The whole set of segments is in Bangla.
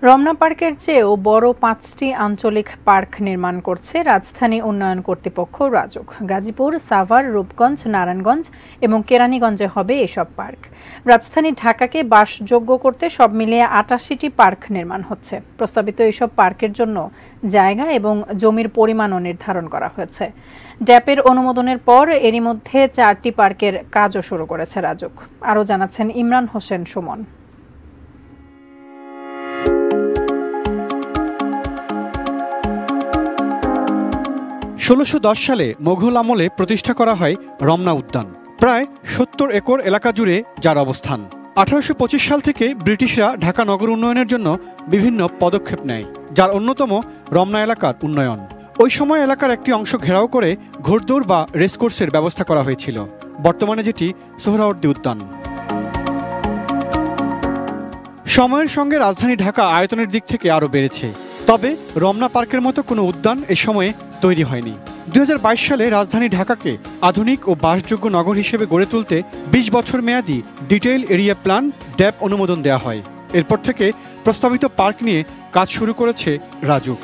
রমনা পার্কের চেয়েও বড় ৫টি আঞ্চলিক পার্ক নির্মাণ করছে রাজধানী উন্নয়ন কর্তৃপক্ষ রাজুক। গাজীপুর, সাভার, রূপগঞ্জ, নারায়ণগঞ্জ এবং কেরানীগঞ্জে হবে এসব পার্ক। রাজধানী ঢাকাকে বাসযোগ্য করতে সব মিলিয়ে ৮৮টি পার্ক নির্মাণ হচ্ছে। প্রস্তাবিত এসব পার্কের জন্য জায়গা এবং জমির পরিমাণও নির্ধারণ করা হয়েছে। ড্যাপের অনুমোদনের পর এরই মধ্যে ৪টি পার্কের কাজও শুরু করেছে রাজুক। আরও জানাচ্ছেন ইমরান হোসেন সুমন। ১৬১০ সালে মোঘল আমলে প্রতিষ্ঠা করা হয় রমনা উদ্যান। প্রায় ৭০ একর এলাকা জুড়ে যার অবস্থান। ১৮২৫ সাল থেকে ব্রিটিশরা ঢাকা নগর উন্নয়নের জন্য বিভিন্ন পদক্ষেপ নেয়, যার অন্যতম রমনা এলাকার উন্নয়ন। ওই সময় এলাকার একটি অংশ ঘেরাও করে ঘোড়দৌড় বা রেসকোর্সের ব্যবস্থা করা হয়েছিল, বর্তমানে যেটি সোহরাওয়ার্দী উদ্যান। সময়ের সঙ্গে রাজধানী ঢাকা আয়তনের দিক থেকে আরও বেড়েছে, তবে রমনা পার্কের মতো কোনো উদ্যান এ সময়ে তৈরি হয়নি। ২০২২ সালে রাজধানী ঢাকাকে আধুনিক ও বাসযোগ্য নগর হিসেবে গড়ে তুলতে ২০ বছর মেয়াদী ডিটেইল এরিয়া প্ল্যান ড্যাপ অনুমোদন দেওয়া হয়। এরপর থেকে প্রস্তাবিত পার্ক নিয়ে কাজ শুরু করেছে রাজুক।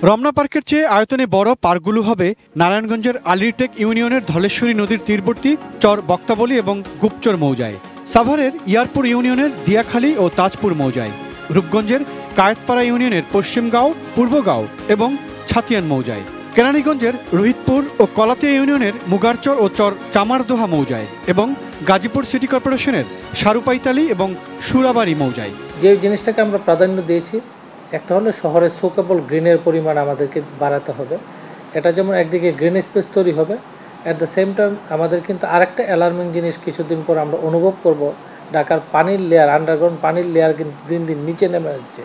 রমনা পার্কের চেয়ে আয়তনে বড় পার্কগুলো হবে নারায়ণগঞ্জের আলিরটেক ইউনিয়নের ধলেশ্বরী নদীর তীরবর্তী চর বক্তাবলী এবং গুপচর মৌজায়, সাভারের ইয়ারপুর ইউনিয়নের দিয়াখালী ও তাজপুর মৌজায়, রূপগঞ্জের কায়েতপাড়া ইউনিয়নের পশ্চিমগাঁও, পূর্বগাঁও এবং ছাতিয়ান মৌজায়, কেরানীগঞ্জের রোহিতপুর ও কলাতিয়া ইউনিয়নের মুগারচর ও চর চামারদোহা মৌজায় এবং গাজীপুর সিটি কর্পোরেশনের সারুপাইতালি এবং সুরাবাড়ি মৌজায়। যে জিনিসটাকে আমরা প্রাধান্য দিয়েছি, একটা হলো শহরে সোকেবল গ্রিনের পরিমাণ আমাদেরকে বাড়াতে হবে। এটা যেমন একদিকে গ্রিন স্পেস তৈরি হবে, অ্যাট দ্য সেম টাইম আমাদের কিন্তু আরেকটা অ্যালার্মিং জিনিস কিছুদিন পর আমরা অনুভব করব, ঢাকার পানির লেয়ার, আন্ডারগ্রাউন্ড পানির লেয়ার কিন্তু দিন দিন নিচে নেমে যাচ্ছে।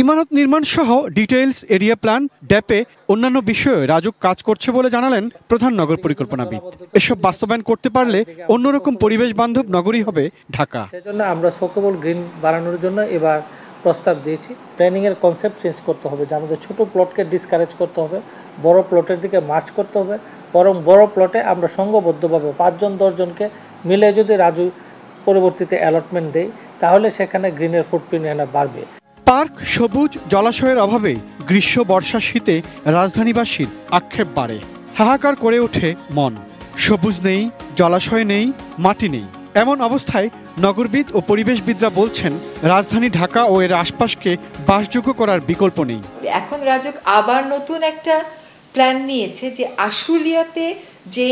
ইমারত নির্মাণ সহ ডিটেইলস এরিয়া প্ল্যান, ড্যাপে অন্যান্য বিষয়ে রাজুক কাজ করছে বলে জানালেন প্রধান নগর পরিকল্পনাবিদ। এসব বাস্তবায়ন করতে পারলে অন্যরকম পরিবেশ বান্ধব নগরী হবে ঢাকা। সেজন্য আমরা সোকেবল গ্রিন বাড়ানোর জন্য এবার প্রস্তাব দিয়েছি। প্ল্যানিংয়ের কনসেপ্ট চেঞ্জ করতে হবে, যে আমাদের ছোটো প্লটকে ডিসকারেজ করতে হবে, বড় প্লটের দিকে মার্চ করতে হবে। বরং বড় প্লটে আমরা সংঘবদ্ধভাবে ৫ জন ১০ জনকে মিলে যদি রাজু পরবর্তীতে অ্যালটমেন্ট দেয়, তাহলে সেখানে গ্রিনের ফুটপ্রিন্ট এনে বাড়বে। পার্ক, সবুজ, জলাশয়ের অভাবে গ্রীষ্ম, বর্ষা, শীতে রাজধানীবাসীর আক্ষেপ বাড়ে। হাহাকার করে ওঠে মন। সবুজ নেই, জলাশয় নেই, মাটি নেই। এমন অবস্থায় নগরবিদ ও পরিবেশবিদরা বলছেন, রাজধানী ঢাকা ও এর আশপাশকে বাসযোগ্য করার বিকল্প নেই। এখন রাজুক আবার নতুন একটা প্ল্যান নিয়েছে যে আশুলিয়াতে যে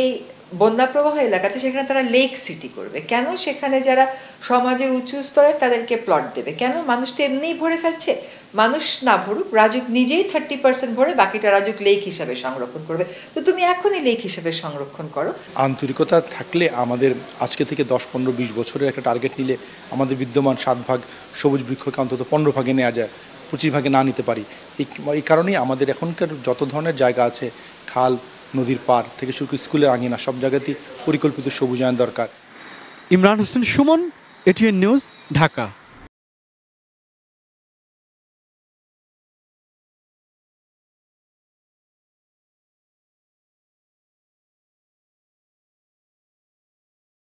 বন্যা প্রবাহ এলাকাতে সেখানে তারা লেক সিটি করবে। কেন? সেখানে যারা সমাজের উঁচু স্তরের তাদেরকে প্লট দেবে। কেন? মানুষ তো এমনিই ভরে ফেলছে, মানুষ না ভরুক, রাজুক নিজেই 30% ভরে বাকিটা রাজুক লেক হিসাবে সংরক্ষণ করবে। তো তুমি এখনই লেক হিসাবে সংরক্ষণ করো। আন্তরিকতা থাকলে আমাদের আজকে থেকে 10, 15, 20 বছরের একটা টার্গেট নিলে আমাদের বিদ্যমান 7 ভাগ সবুজ বৃক্ষকে অন্তত 15 ভাগে নেওয়া যায়, 25 ভাগে না নিতে পারি। এই কারণেই আমাদের এখনকার যত ধরনের জায়গা আছে, খাল, নদীর পার থেকে শুরু করে স্কুলের আঙিনা, সব জায়গাতেই পরিকল্পিত সবুজায়ন দরকার। Imran Hossain Suman, ATN news, Dhaka.